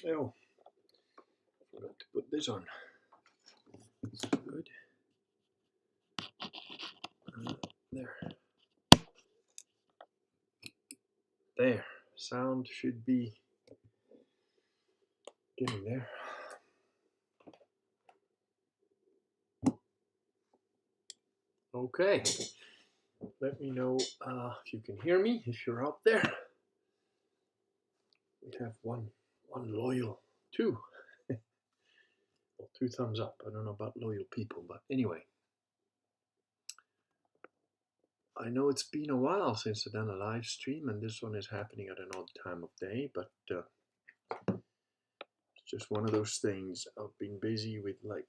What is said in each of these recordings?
Oh, forgot to put this on. Good. There. There. Sound should be getting there. Okay. Let me know if you can hear me, if you're out there. We have one loyal, two. Well, 2 thumbs up. I don't know about loyal people, but anyway. I know it's been a while since I've done a live stream, and this one is happening at an odd time of day, but it's just one of those things. I've been busy with like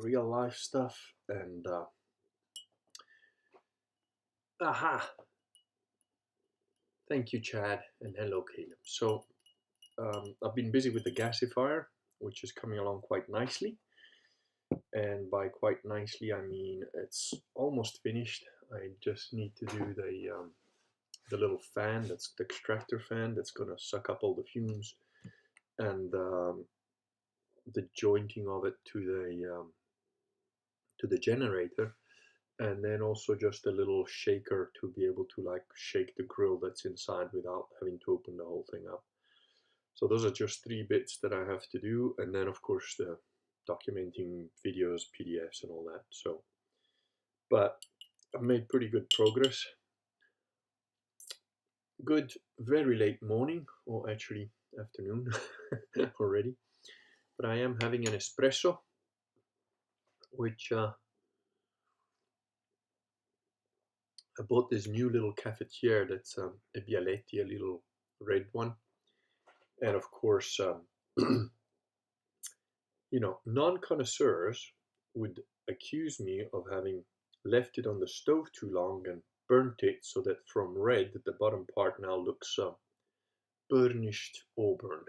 real life stuff, and aha! Thank you, Chad, and hello, Caleb. So I've been busy with the Gasifier, which is coming along quite nicely. And by quite nicely, I mean it's almost finished. I just need to do the little fan, that's the extractor fan, that's gonna suck up all the fumes, and the jointing of it to the generator, and then also just a little shaker to be able to like shake the grill that's inside without having to open the whole thing up. So those are just 3 bits that I have to do, and then of course the documenting videos, PDFs and all that. So, but I've made pretty good progress. Good, very late morning, or actually afternoon already, but I am having an espresso, which I bought this new little cafetiere that's a Bialetti, a little red one, and of course you know, non-connoisseurs would accuse me of having left it on the stove too long and burnt it so that from red the bottom part now looks burnished auburn.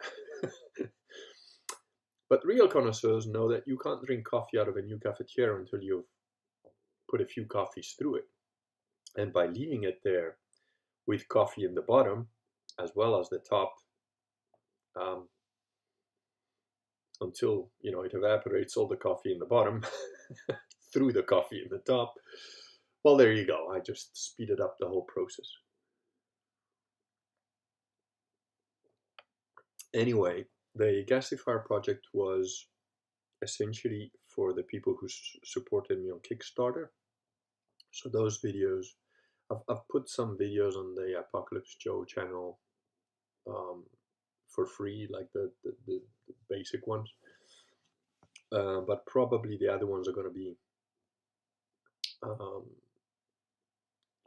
But real connoisseurs know that you can't drink coffee out of a new cafetiere until you've put a few coffees through it. And by leaving it there with coffee in the bottom as well as the top, until, you know, it evaporates all the coffee in the bottom through the coffee in the top. Well, there you go. I just speeded up the whole process. Anyway, the Gasifier project was essentially for the people who supported me on Kickstarter. So those videos, I've put some videos on the Apocalypse Joe channel for free, like the basic ones. But probably the other ones are going to be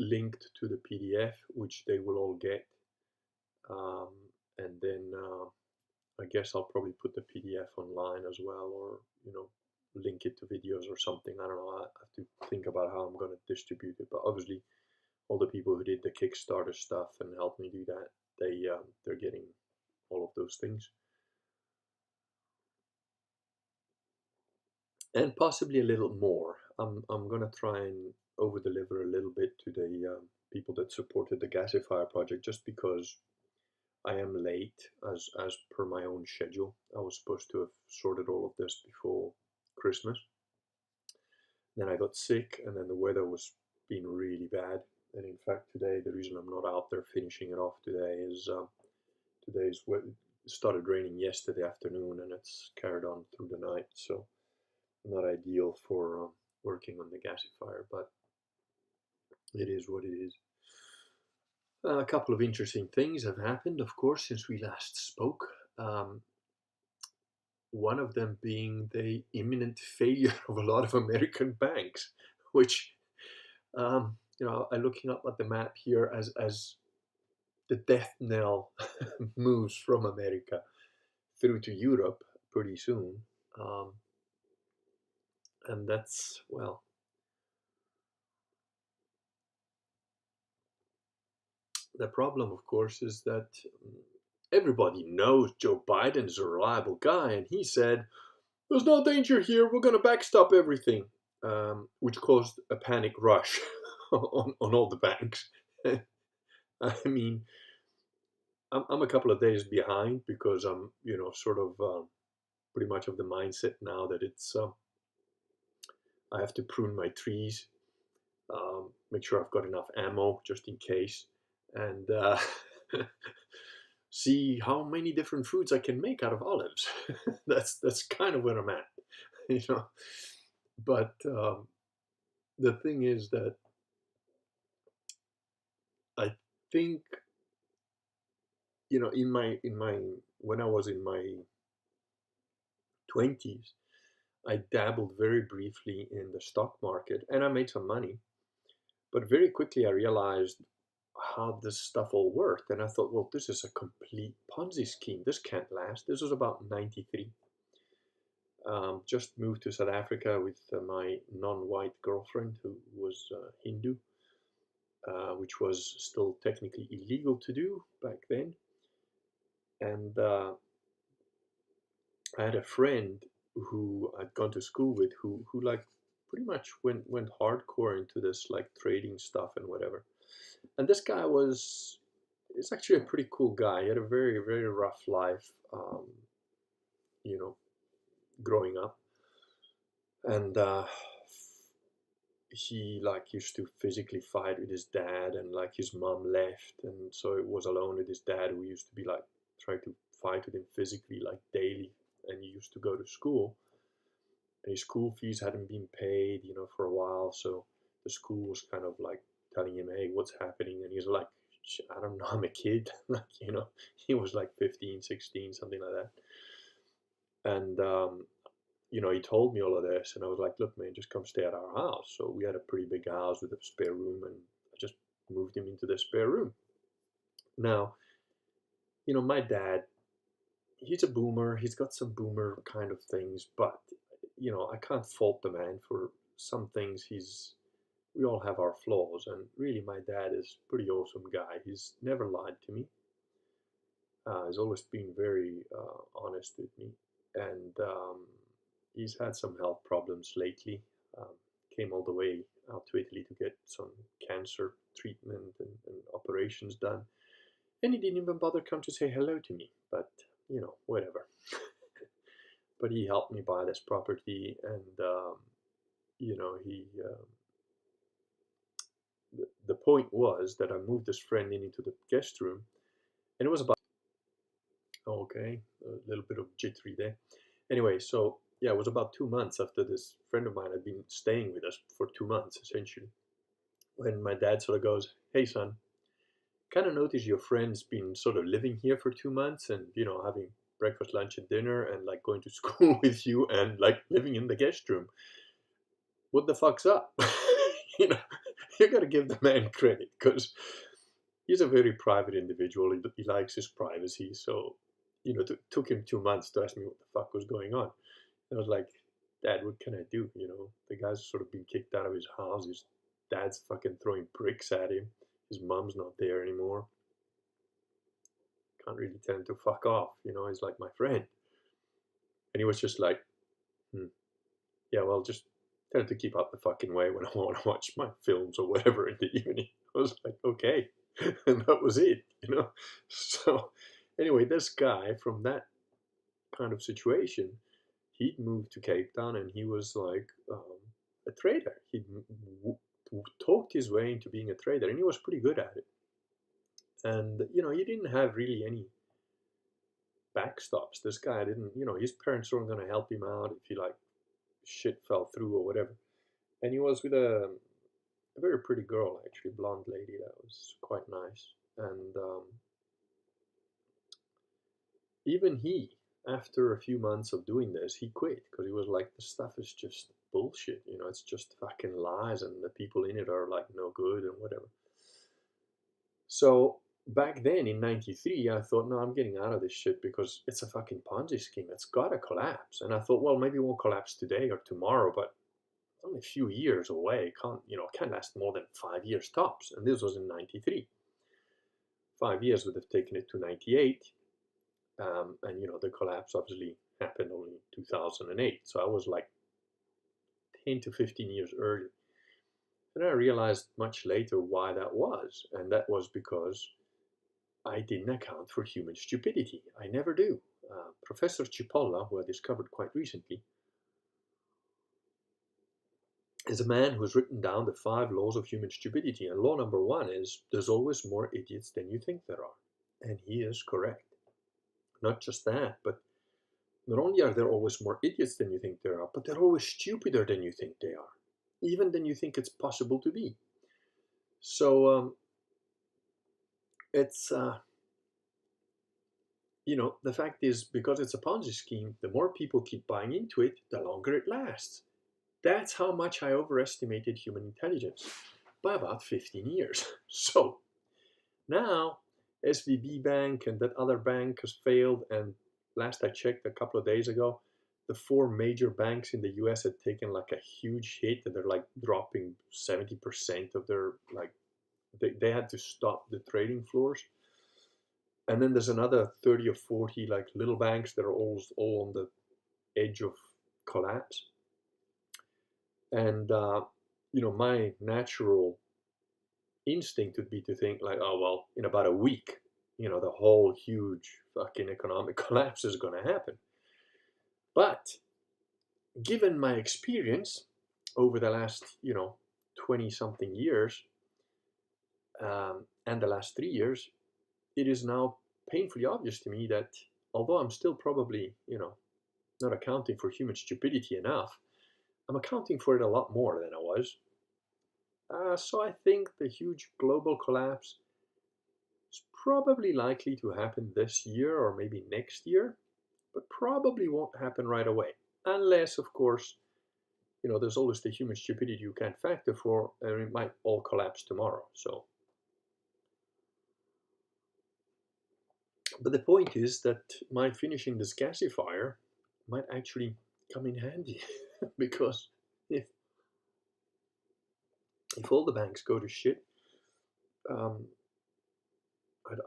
linked to the PDF, which they will all get. And then I guess I'll probably put the PDF online as well, or, you know, link it to videos or something. I don't know. I have to think about how I'm going to distribute it. But obviously, all the people who did the Kickstarter stuff and helped me do that, they're getting all of those things. And possibly a little more. I'm gonna try and over deliver a little bit to the people that supported the Gasifier project, just because I am late as per my own schedule. I was supposed to have sorted all of this before Christmas. Then I got sick, and then the weather was being really bad. And in fact, today, the reason I'm not out there finishing it off today is it started raining yesterday afternoon, and it's carried on through the night. So not ideal for working on the Gasifier, but it is what it is. A couple of interesting things have happened, of course, since we last spoke. One of them being the imminent failure of a lot of American banks, which, you know, I'm looking up at the map here as the death knell moves from America through to Europe pretty soon. And that's, well, the problem, of course, is that everybody knows Joe Biden's a reliable guy, and he said, there's no danger here, we're going to backstop everything, which caused a panic rush on all the banks. I mean, I'm a couple of days behind because I'm, you know, sort of pretty much of the mindset now that it's I have to prune my trees, make sure I've got enough ammo just in case, and see how many different foods I can make out of olives. That's kind of where I'm at, you know. But the thing is that I think, you know, in my when I was in my 20s, I dabbled very briefly in the stock market and I made some money. But very quickly I realized how this stuff all worked. And I thought, well, this is a complete Ponzi scheme. This can't last. This was about 93. Just moved to South Africa with my non-white girlfriend who was Hindu, which was still technically illegal to do back then. And I had a friend who I'd gone to school with who like pretty much went hardcore into this like trading stuff and whatever. And this guy is actually a pretty cool guy. He had a very very rough life, you know, growing up, and he like used to physically fight with his dad, and like his mom left, and so he was alone with his dad, who used to be like trying to fight with him physically like daily. And he used to go to school, and his school fees hadn't been paid, you know, for a while. So the school was kind of like telling him, hey, what's happening? And he's like, I don't know, I'm a kid. Like, you know, he was like 15, 16, something like that. And you know, he told me all of this, and I was like, look, man, just come stay at our house. So we had a pretty big house with a spare room, and I just moved him into the spare room. Now, you know, my dad, he's a boomer. He's got some boomer kind of things, but you know, I can't fault the man for some things. We all have our flaws, and really, my dad is a pretty awesome guy. He's never lied to me. He's always been very honest with me, and he's had some health problems lately. Um, Came all the way out to Italy to get some cancer treatment and operations done, and he didn't even bother come to say hello to me. But you know, whatever. But he helped me buy this property, and you know, the point was that I moved this friend into the guest room, and it was about, okay, a little bit of jittery there. Anyway, so yeah, it was about 2 months after this friend of mine had been staying with us for 2 months essentially, when my dad sort of goes, "Hey, son, kind of noticed your friend's been sort of living here for 2 months, and you know, having breakfast, lunch, and dinner, and like going to school with you, and like living in the guest room. What the fuck's up?" You know, you gotta give the man credit because he's a very private individual. He likes his privacy. So, you know, it took him 2 months to ask me what the fuck was going on. And I was like, Dad, what can I do? You know, the guy's sort of been kicked out of his house. His dad's fucking throwing bricks at him. His mom's not there anymore. Can't really tell him to fuck off. You know, he's like my friend. And he was just like, hmm, yeah, well, just tell him to keep out the fucking way when I want to watch my films or whatever in the evening. I was like, okay. And that was it, you know. So anyway, this guy from that kind of situation, he'd moved to Cape Town, and he was like a trader. He'd talked his way into being a trader, and he was pretty good at it. And you know, he didn't have really any backstops. This guy didn't, you know, his parents weren't going to help him out if he like shit fell through or whatever. And he was with a very pretty girl, actually, blonde lady that was quite nice. And even he, after a few months of doing this, he quit because he was like, the stuff is just bullshit. You know, it's just fucking lies, and the people in it are like no good and whatever. So back then in 93, I thought, no, I'm getting out of this shit because it's a fucking Ponzi scheme. It's gotta collapse. And I thought, well, maybe it won't collapse today or tomorrow, but it's only a few years away. Can't, you know, can't last more than 5 years tops. And this was in 93. 5 years would have taken it to 98. And you know, the collapse obviously happened only in 2008. So I was like 10 to 15 years early. And I realized much later why that was. And that was because I didn't account for human stupidity. I never do. Professor Cipolla, who I discovered quite recently, is a man who's written down the 5 laws of human stupidity. And law number 1 is there's always more idiots than you think there are. And he is correct. Not just that, but not only are there always more idiots than you think there are, but they're always stupider than you think they are, even than you think it's possible to be. So it's, the fact is, because it's a Ponzi scheme, the more people keep buying into it, the longer it lasts. That's how much I overestimated human intelligence by about 15 years. So now SVB Bank and that other bank has failed, and last I checked a couple of days ago, the 4 major banks in the US had taken like a huge hit, and they're like dropping 70% of their, like, they had to stop the trading floors. And then there's another 30 or 40 like little banks that are all on the edge of collapse. And my natural instinct would be to think like, oh well, in about a week, the whole huge fucking economic collapse is going to happen. But given my experience over the last 20 something years, and the last 3 years, it is now painfully obvious to me that although I'm still probably not accounting for human stupidity enough, I'm accounting for it a lot more than I was. So I think the huge global collapse is probably likely to happen this year or maybe next year, but probably won't happen right away. Unless, of course, there's always the human stupidity you can't factor for, and it might all collapse tomorrow. So, but the point is that my finishing this gasifier might actually come in handy because if all the banks go to shit, um,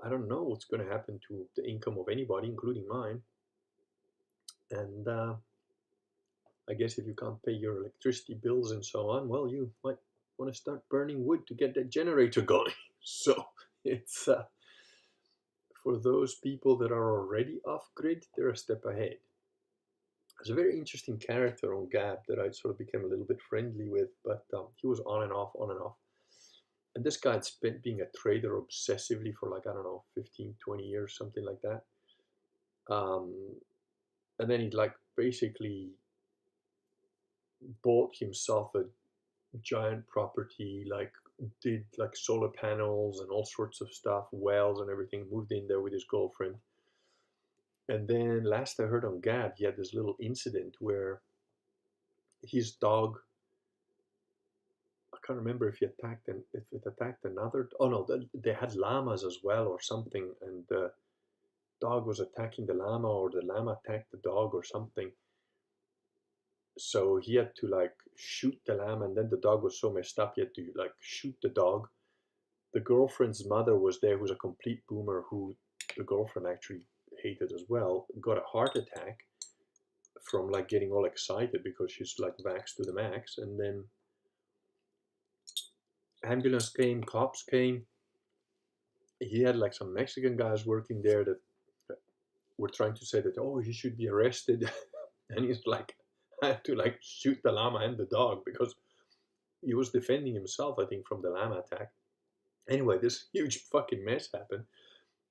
I don't know what's going to happen to the income of anybody, including mine. And I guess if you can't pay your electricity bills and so on, well, you might want to start burning wood to get that generator going. So it's for those people that are already off grid, they're a step ahead. There's a very interesting character on Gab that I sort of became a little bit friendly with, but he was on and off, on and off. And this guy had spent being a trader obsessively for like, I don't know, 15, 20 years, something like that. And then he like basically bought himself a giant property, like did like solar panels and all sorts of stuff, wells and everything, moved in there with his girlfriend. And then last I heard on Gab, he had this little incident where his dog, I can't remember if it attacked another. Oh no, they had llamas as well or something, and the dog was attacking the llama, or the llama attacked the dog or something. So he had to like shoot the llama, and then the dog was so messed up he had to like shoot the dog. The girlfriend's mother was there, who's a complete boomer, who the girlfriend actually hated as well, got a heart attack from like getting all excited because she's like vaxxed to the max. And then ambulance came, cops came. He had like some Mexican guys working there that were trying to say that, oh, he should be arrested. And he's like, I had to like shoot the llama and the dog because he was defending himself, I think, from the llama attack. Anyway, this huge fucking mess happened.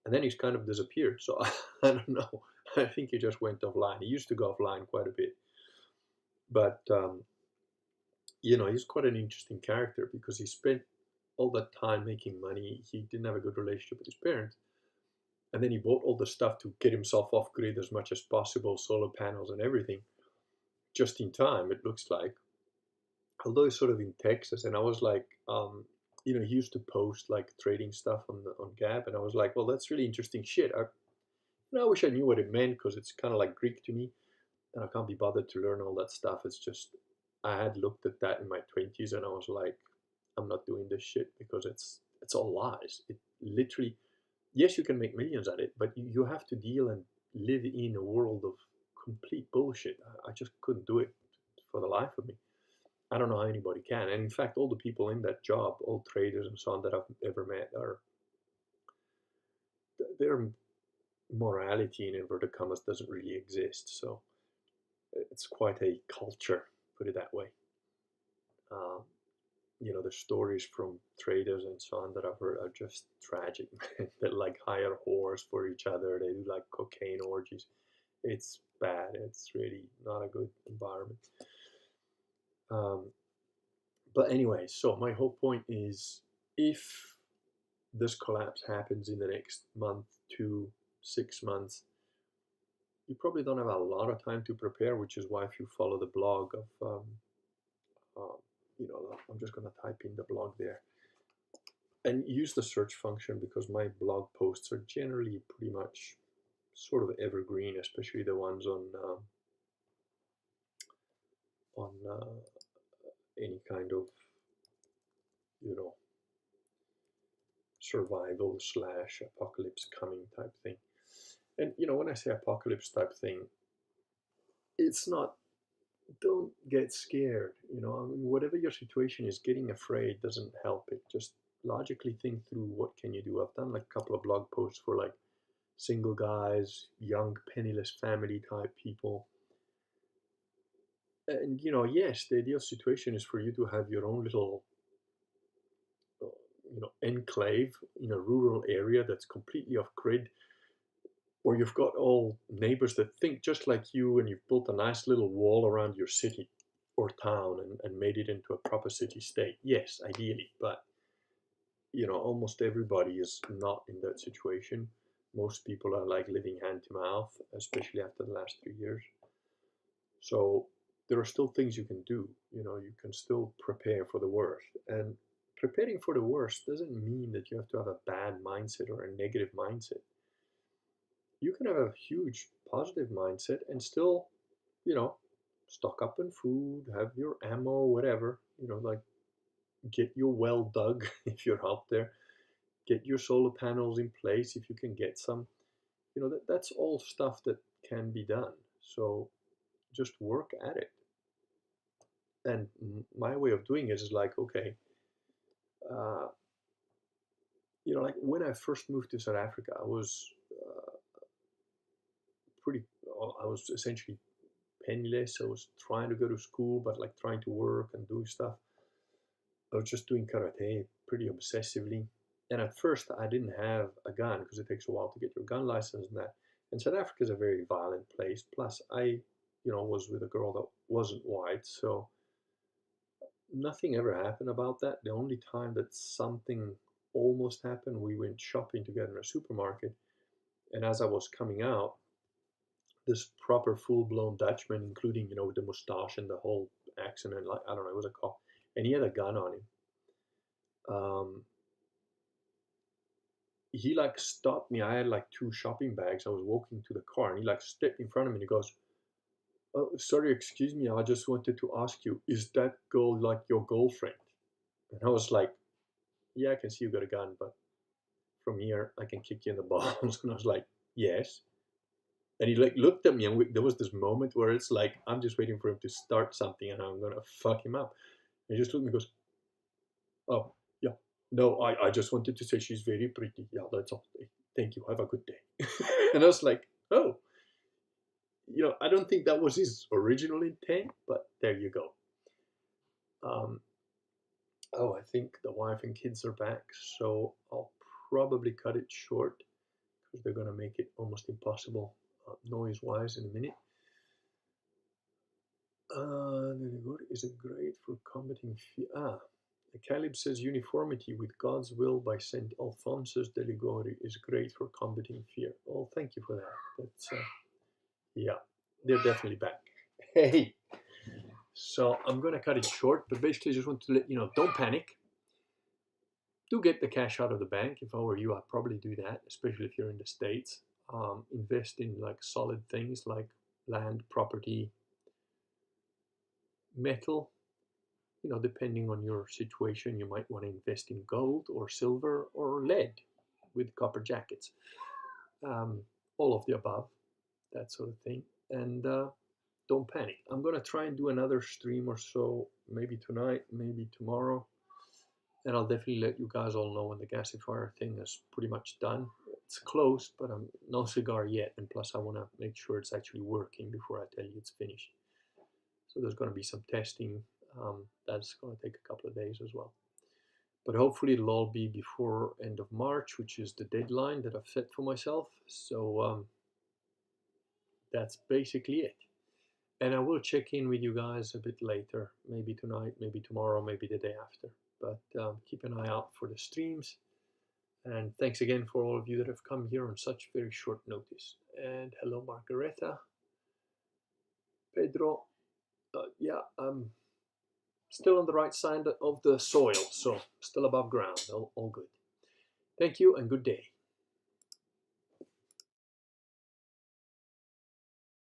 And then he's kind of disappeared. So I don't know. I think he just went offline. He used to go offline quite a bit. But, he's quite an interesting character because he spent all that time making money. He didn't have a good relationship with his parents. And then he bought all the stuff to get himself off grid as much as possible, solar panels and everything, just in time, it looks like. Although he's sort of in Texas. And I was like, he used to post like trading stuff on Gab. And I was like, well, that's really interesting shit. I wish I knew what it meant because it's kind of like Greek to me. And I can't be bothered to learn all that stuff. It's just, I had looked at that in my 20s and I was like, I'm not doing this shit because it's all lies. It literally, yes, you can make millions at it, but you have to deal and live in a world of complete bullshit. I just couldn't do it for the life of me. I don't know how anybody can. And in fact, all the people in that job, all traders and so on that I've ever met, are their morality in inverted commas doesn't really exist. So it's quite a culture, put it that way. Um, the stories from traders and so on that I've heard are just tragic. They like hire whores for each other. They do like cocaine orgies. It's bad. It's really not a good environment. Um, but anyway, so my whole point is, if this collapse happens in the next month to 6 months, you probably don't have a lot of time to prepare, which is why if you follow the blog of, um, I'm just going to type in the blog there and use the search function, because my blog posts are generally pretty much sort of evergreen, especially the ones on any kind of, you know, survival slash apocalypse coming type thing. And when I say apocalypse type thing, it's not, don't get scared. I mean, whatever your situation is, getting afraid doesn't help it. Just logically think through, what can you do. I've done like a couple of blog posts for like single guys, young penniless family type people. And yes, the ideal situation is for you to have your own little enclave in a rural area that's completely off grid, where you've got all neighbors that think just like you, and you've built a nice little wall around your city or town, and made it into a proper city state. Yes, ideally, but almost everybody is not in that situation. Most people are like living hand to mouth, especially after the last 3 years. So there are still things you can do. You can still prepare for the worst. And preparing for the worst doesn't mean that you have to have a bad mindset or a negative mindset. You can have a huge positive mindset and still, stock up on food, have your ammo, whatever, like get your well dug if you're out there, get your solar panels in place if you can get some. That's all stuff that can be done. So just work at it. And my way of doing it is like, okay, uh, like when I first moved to South Africa, I was pretty, I was essentially penniless. I was trying to go to school, but like trying to work and do stuff. I was just doing karate pretty obsessively. And at first, I didn't have a gun because it takes a while to get your gun license and that. And South Africa is a very violent place. Plus, I, was with a girl that wasn't white, so nothing ever happened about that. The only time that something almost happened, we went shopping together in a supermarket. And as I was coming out, this proper full-blown Dutchman, including, the mustache and the whole accent, and like, I don't know, it was a cop, and he had a gun on him. He like stopped me. I had like two shopping bags. I was walking to the car, and he like stepped in front of me and he goes, "Oh, sorry, excuse me. I just wanted to ask you, is that girl like your girlfriend?" And I was like, "Yeah, I can see you got a gun, but from here I can kick you in the balls." And I was like, "Yes." And he like looked at me, and there was this moment where it's like I'm just waiting for him to start something, and I'm gonna fuck him up. And he just looked at me and goes, "Oh, yeah. No, I just wanted to say she's very pretty. Yeah, that's all. Thank you. Have a good day." And I was like, "Oh, I don't think that was his original intent, but there you go." Um, oh, I think the wife and kids are back, so I'll probably cut it short because they're going to make it almost impossible noise-wise in a minute. Very good. Is it great for combating fear? Caleb says uniformity with God's will by Saint Alphonsus de Liguori is great for combating fear. Well, thank you for that. That's yeah, they're definitely back. Hey, so I'm gonna cut it short, but basically, I just want to let you know: don't panic. Do get the cash out of the bank. If I were you, I'd probably do that, especially if you're in the States. Invest in like solid things like land, property, metal. Depending on your situation, you might want to invest in gold or silver or lead with copper jackets. All of the above, that sort of thing. And don't panic. I'm going to try and do another stream or so, maybe tonight, maybe tomorrow. And I'll definitely let you guys all know when the gasifier thing is pretty much done. it's close, but I'm no cigar yet. And plus, I want to make sure it's actually working before I tell you it's finished. So there's going to be some testing. That's going to take a couple of days as well. But hopefully it'll all be before end of March, which is the deadline that I've set for myself. So that's basically it. And I will check in with you guys a bit later, maybe tonight, maybe tomorrow, maybe the day after. But keep an eye out for the streams. And thanks again for all of you that have come here on such very short notice. And hello, Margareta, Pedro. Yeah, I'm still on the right side of the soil, so still above ground. All good. Thank you and good day.